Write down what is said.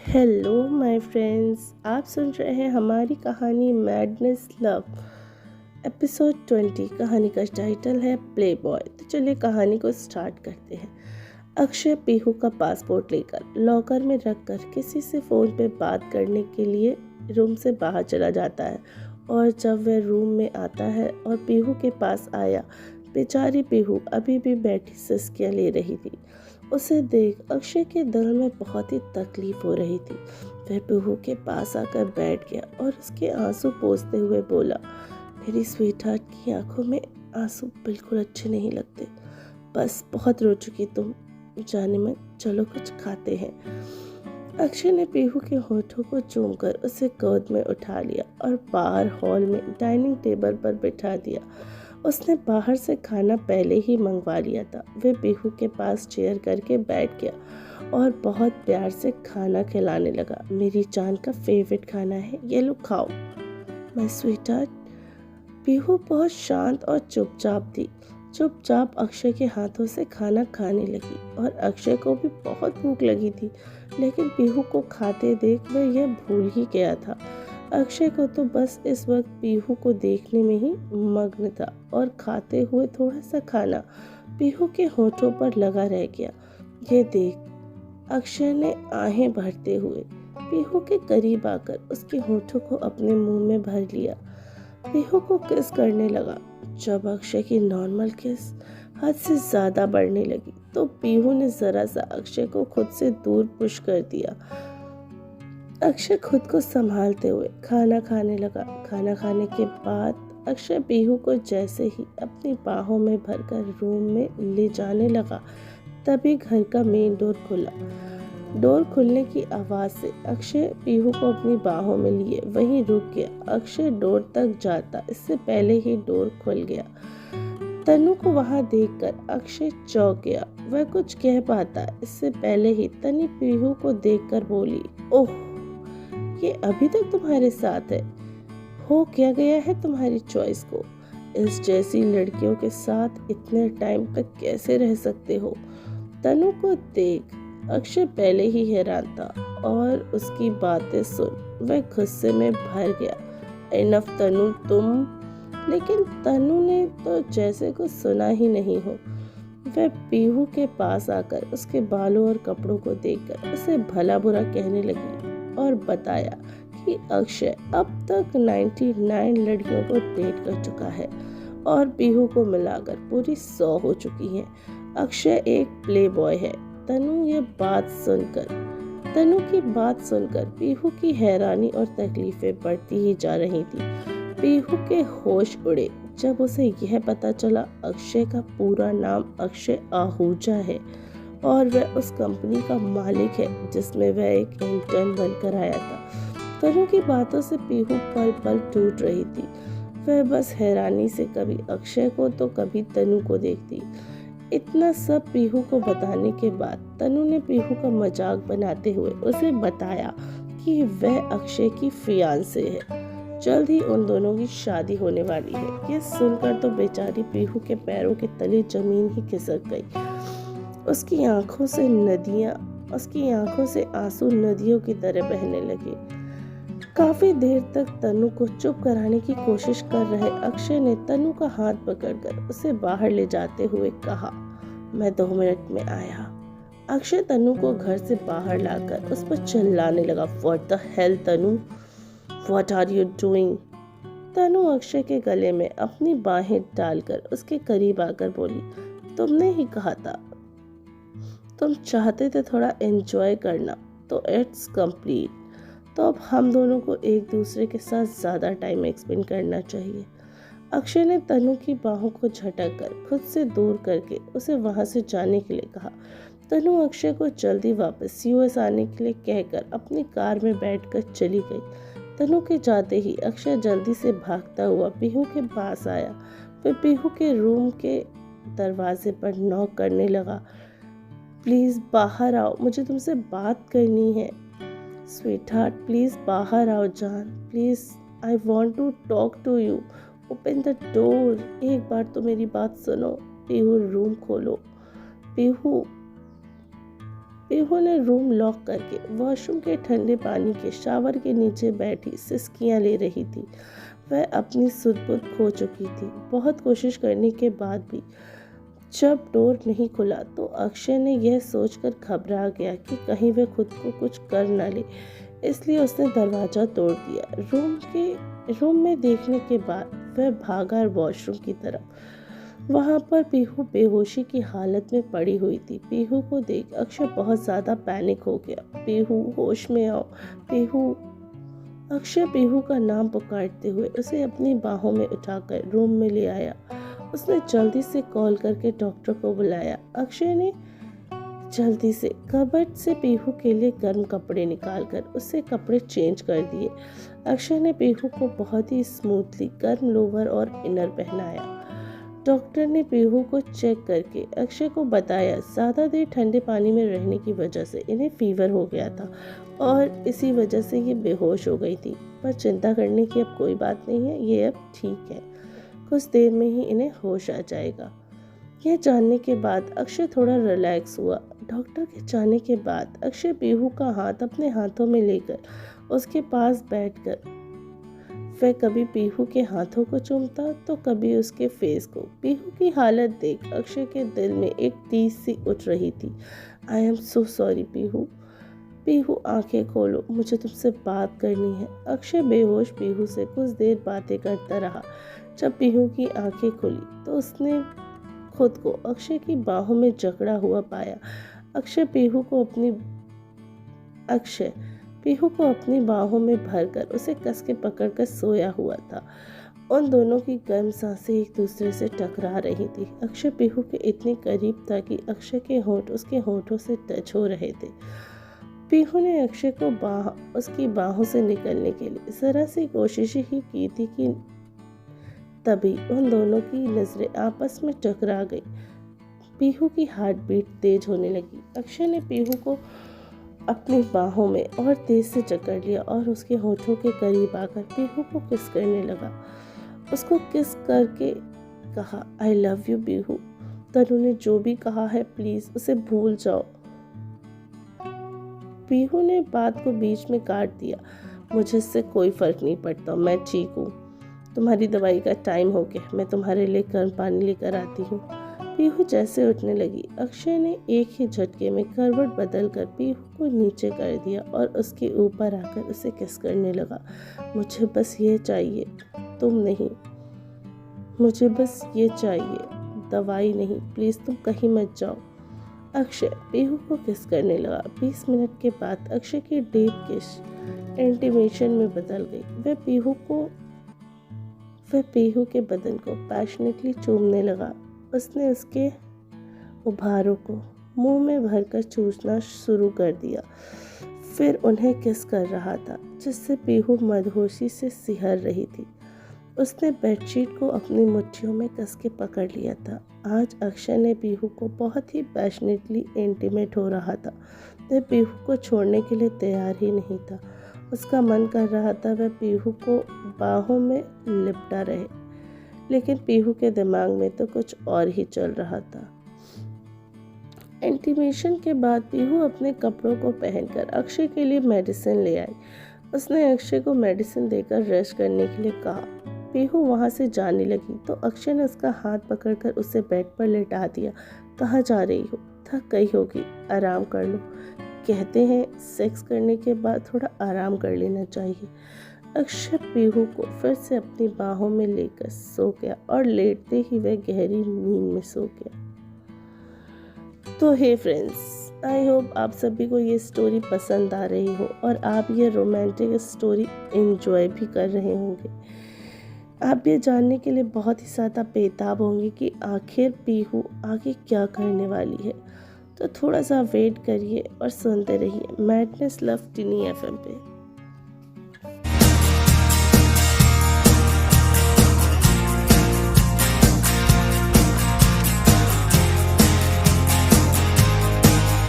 Hello my friends, आप सुन रहे हैं हमारी कहानी मैडनेस लव एपिसोड 20। कहानी का टाइटल है प्ले बॉय। तो चलिए कहानी को स्टार्ट करते हैं। अक्षय पीहू का पासपोर्ट लेकर लॉकर में रखकर किसी से फ़ोन पे बात करने के लिए रूम से बाहर चला जाता है। और जब वह रूम में आता है और पीहू के पास आया, बेचारी पीहू अभी भी बैठी सिसकियाँ ले रही थी। उसे देख अक्षय के दिल में बहुत ही तकलीफ हो रही थी। वह पीहू के पास आकर बैठ गया और उसके आंसू पोंछते हुए बोला, मेरी स्वीटहार्ट की आंखों में आंसू बिल्कुल अच्छे नहीं लगते। बस बहुत रो चुकी तुम, जाने मन, चलो कुछ खाते हैं। अक्षय ने पीहू के होठों को चूमकर उसे गोद में उठा लिया और बाहर हॉल में डाइनिंग टेबल पर बिठा दिया। उसने बाहर से खाना पहले ही मंगवा लिया था। वह पीहू के पास चेयर करके बैठ गया और बहुत प्यार से खाना खिलाने लगा। मेरी जान का फेवरेट खाना है, ये लो खाओ माय स्वीटहार्ट। पीहू बहुत शांत और चुपचाप थी। चुपचाप अक्षय के हाथों से खाना खाने लगी और अक्षय को भी बहुत भूख लगी थी, लेकिन पीहू को खाते देख वह यह भूल ही गया था। अक्षय को तो बस इस वक्त पीहू को देखने में ही मग्न था और खाते हुए थोड़ा सा खाना पीहू के होठों पर लगा रह गया। ये देख अक्षय ने आहें भरते हुए पीहू के करीब आकर उसके होठों को अपने मुंह में भर लिया। पीहू को किस करने लगा। जब अक्षय की नॉर्मल किस हद से ज्यादा बढ़ने लगी तो पीहू ने जरा सा अक्षय को खुद से दूर पुश कर दिया। अक्षय खुद को संभालते हुए खाना खाने लगा। खाना खाने के बाद अक्षय पीहू को जैसे ही अपनी बाहों में भरकर रूम में ले जाने लगा, तभी घर का मेन डोर खुला। डोर खुलने की आवाज से अक्षय पीहू को अपनी बाहों में लिए वहीं रुक गया। अक्षय डोर तक जाता इससे पहले ही डोर खुल गया। तनु को वहां देखकर अक्षय चौंक गया। वह कुछ कह पाता इससे पहले ही तनी पीहू को देखकर बोली, ओह, ये अभी तक तुम्हारे साथ है? हो क्या गया है तुम्हारी चॉइस को? इस जैसी लड़कियों के साथ इतने टाइम तक कैसे रह सकते हो? तनु को देख अक्षय पहले ही हैरान था और उसकी बातें सुन वह गुस्से में भर गया। इनफ तनु, तुम। लेकिन तनु ने तो जैसे कुछ सुना ही नहीं हो। वह पीहू के पास आकर उसके बालों और कपड़ों को देखकर उसे भला बुरा कहने लगी और बताया कि अक्षय अब तक 99 लड़कियों को डेट कर चुका है और पीहू को मिलाकर पूरी 100 हो चुकी हैं। अक्षय एक प्ले बॉय है। तनु की बात सुनकर पीहू की हैरानी और तकलीफें बढ़ती ही जा रही थी। पीहू के होश उड़े जब उसे यह पता चला अक्षय का पूरा नाम अक्षय आहूजा है और वह उस कंपनी का मालिक है जिसमें वह एक इंटर्न बनकर आया था। तनु की बातों से पीहू पल पल टूट रही थी। वह बस हैरानी से कभी अक्षय को तो कभी तनु को देखती। इतना सब पीहू को बताने के बाद तनु ने पीहू का मजाक बनाते हुए उसे बताया कि वह अक्षय की फियांसे है। जल्द ही उन दोनों की शादी होने वाली है। ये सुनकर तो बेचारी पीहू के पैरों के तले जमीन ही खिसक गई। उसकी आंखों से आंसू नदियों की तरह बहने लगे। काफी देर तक तनु को चुप कराने की कोशिश कर रहे अक्षय ने तनु का हाथ पकड़कर उसे बाहर ले जाते हुए कहा, मैं 2 मिनट में आया। अक्षय तनु को घर से बाहर लाकर उस पर चिल्लाने लगा, what the hell Tanu, what are you doing? Tanu Akshay के गले में अपनी बाहें डालकर उसके करीब आकर बोली, तुमने ही कहा था, तुम चाहते थे थोड़ा एंजॉय करना, तो इट्स कंप्लीट। तो अब हम दोनों को एक दूसरे के साथ ज़्यादा टाइम एक्सपेंड करना चाहिए। अक्षय ने तनु की बाहों को झटक कर खुद से दूर करके उसे वहां से जाने के लिए कहा। तनु अक्षय को जल्दी वापस यूएस आने के लिए कहकर अपनी कार में बैठकर चली गई। तनु के जाते ही अक्षय जल्दी से भागता हुआ पीहू के पास आया। फिर पीहू के रूम के दरवाजे पर नॉक करने लगा। प्लीज़ बाहर आओ, मुझे तुमसे बात करनी है। स्वीटहार्ट, प्लीज बाहर आओ जान, please, I want to talk to you, open the door. एक बार तो मेरी बात सुनो। पीहू, रूम खोलो। पीहू पीहू ने रूम लॉक करके वॉशरूम के ठंडे पानी के शावर के नीचे बैठी सिसकियां ले रही थी। वह अपनी सुध-बुध खो चुकी थी। बहुत कोशिश करने के बाद भी जब डोर नहीं खुला तो अक्षय ने यह सोचकर घबरा गया कि कहीं वह खुद को कुछ कर न ले, इसलिए उसने दरवाज़ा तोड़ दिया। रूम में देखने के बाद वह भागा वॉशरूम की तरफ। वहाँ पर पीहू बेहोशी की हालत में पड़ी हुई थी। पीहू को देख अक्षय बहुत ज़्यादा पैनिक हो गया। पीहू, होश में आओ पीहू। अक्षय पीहू का नाम पुकारते हुए उसे अपनी बाहों में उठाकर रूम में ले आया। उसने जल्दी से कॉल करके डॉक्टर को बुलाया। अक्षय ने जल्दी से कबर्ड से पीहू के लिए गर्म कपड़े निकालकर उससे कपड़े चेंज कर दिए। अक्षय ने पीहू को बहुत ही स्मूथली गर्म लोवर और इनर पहनाया। डॉक्टर ने पीहू को चेक करके अक्षय को बताया ज़्यादा देर ठंडे पानी में रहने की वजह से इन्हें फीवर हो गया था और इसी वजह से ये बेहोश हो गई थी, पर चिंता करने की अब कोई बात नहीं है, ये अब ठीक है, कुछ देर में ही इन्हें होश आ जाएगा। यह जानने के बाद अक्षय थोड़ा रिलैक्स हुआ। डॉक्टर के जाने के बाद अक्षय पीहू का हाथ अपने हाथों में लेकर उसके पास बैठकर वह कभी पीहू के हाथों को चूमता तो कभी उसके फेस को। पीहू की हालत देख अक्षय के दिल में एक टीस सी उठ रही थी। I am so sorry Pihu. Pihu आंखें खोलो, मुझे तुमसे बात करनी है। अक्षय बेहोश पीहू से कुछ देर बातें करता रहा। जब पीहू की आंखें खुली तो उसने खुद को अक्षय की बाहों में जकड़ा हुआ पाया। अक्षय पीहू को अपनी बाहों में भरकर उसे कस के पकड़कर सोया हुआ था। उन दोनों की गर्म सांसें एक दूसरे से टकरा रही थी। अक्षय पीहू के इतने करीब था कि अक्षय के होंठ उसके होंठों से टच हो रहे थे। पीहू ने अक्षय को उसकी बाहों से निकलने के लिए जरा सी कोशिश ही की थी कि तभी उन दोनों की नजरें आपस में टकरा गई। पीहू की हार्ट बीट तेज होने लगी। अक्षय ने पीहू को अपनी बाहों में और तेज से जकड़ लिया और उसके होठों के करीब आकर पीहू को किस करने लगा। उसको किस करके कहा, आई लव यू पीहू। तनु ने जो भी कहा है प्लीज उसे भूल जाओ। पीहू ने बात को बीच में काट दिया। मुझे इससे कोई फर्क नहीं पड़ता, मैं ठीक हूँ। तुम्हारी दवाई का टाइम हो गया, मैं तुम्हारे लिए गर्म पानी लेकर आती हूँ। पीहू जैसे उठने लगी, अक्षय ने एक ही झटके में करवट बदलकर पीहू को नीचे कर दिया और उसके ऊपर आकर उसे किस करने लगा। मुझे बस ये चाहिए, तुम नहीं। मुझे बस ये चाहिए, दवाई नहीं, प्लीज तुम कहीं मत जाओ। अक्षय पीहू को किस करने लगा। 20 मिनट के बाद अक्षय की डीप किस इंटीमेशन में बदल गई। वह पीहू के बदन को पैशनेटली चूमने लगा। उसने उसके उभारों को मुंह में भरकर चूसना शुरू कर दिया, फिर उन्हें किस कर रहा था जिससे पीहू मदहोशी से सिहर रही थी। उसने बेडशीट को अपनी मुट्ठियों में कस के पकड़ लिया था। आज अक्षय ने पीहू को बहुत ही पैशनेटली इंटीमेट हो रहा था। वह पीहू को छोड़ने के लिए तैयार ही नहीं था। उसका मन कर रहा था वह पीहू को बाहों में लिपटा रहे, लेकिन पीहू के दिमाग में तो कुछ और ही चल रहा था। इंटीमेशन के बाद पीहू अपने कपड़ों को पहनकर अक्षय के लिए मेडिसिन ले आई। उसने अक्षय को मेडिसिन देकर रेस्ट करने के लिए कहा। पीहू वहां से जाने लगी तो अक्षय ने उसका हाथ पकड़कर उसे बेड पर लेटा दिया। कहाँ जा रही हो? थक गई होगी, आराम कर लो। कहते हैं सेक्स करने के बाद थोड़ा आराम कर लेना चाहिए। अक्षय पीहू को फिर से अपनी बाहों में लेकर सो गया और लेटते ही वह गहरी नींद में सो गया। तो हे फ्रेंड्स, आई होप आप सभी को ये स्टोरी पसंद आ रही हो और आप ये रोमांटिक स्टोरी एंजॉय भी कर रहे होंगे। आप ये जानने के लिए बहुत ही ज़्यादा बेताब होंगे कि आखिर पीहू आगे क्या करने वाली है। तो थोड़ा सा वेट करिए और सुनते रहिए मैडनेस लव टिनी FM पे।